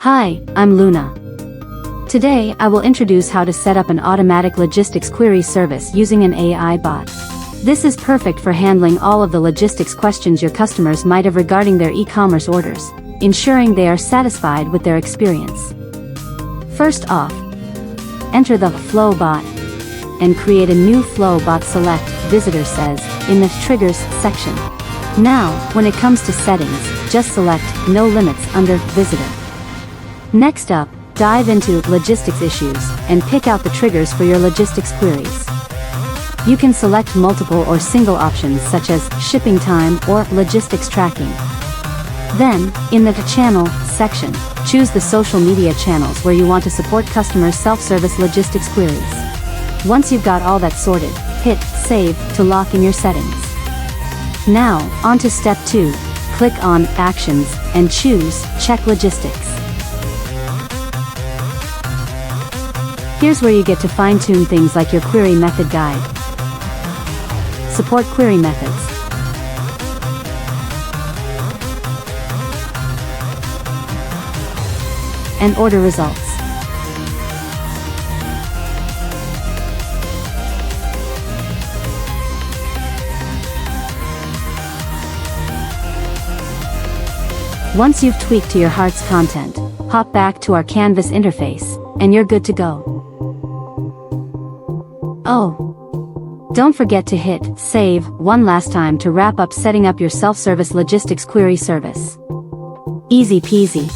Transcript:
Hi, I'm Luna. Today I will introduce how to set up an automatic logistics query service using an AI bot. This is perfect for handling all of the logistics questions your customers might have regarding their e-commerce orders, ensuring they are satisfied with their experience. First off, enter the Flow-Bot and create a new Flow-Bot. Select Visitor Says in the Triggers section. Now, when it comes to settings, just select No Limits under Visitor. Next up, dive into Logistics Issues and pick out the triggers for your logistics queries. You can select multiple or single options such as shipping time or logistics tracking. Then, in the Channel section, choose the social media channels where you want to support customers' self-service logistics queries. Once you've got all that sorted, hit Save to lock in your settings. Now, on to step 2. Click on Actions and choose Check Logistics. Here's where you get to fine-tune things like your query method guide, support query methods, and order results. Once you've tweaked to your heart's content, hop back to our Canvas interface, and you're good to go. Oh, don't forget to hit Save one last time to wrap up setting up your self-service logistics query service. Easy peasy.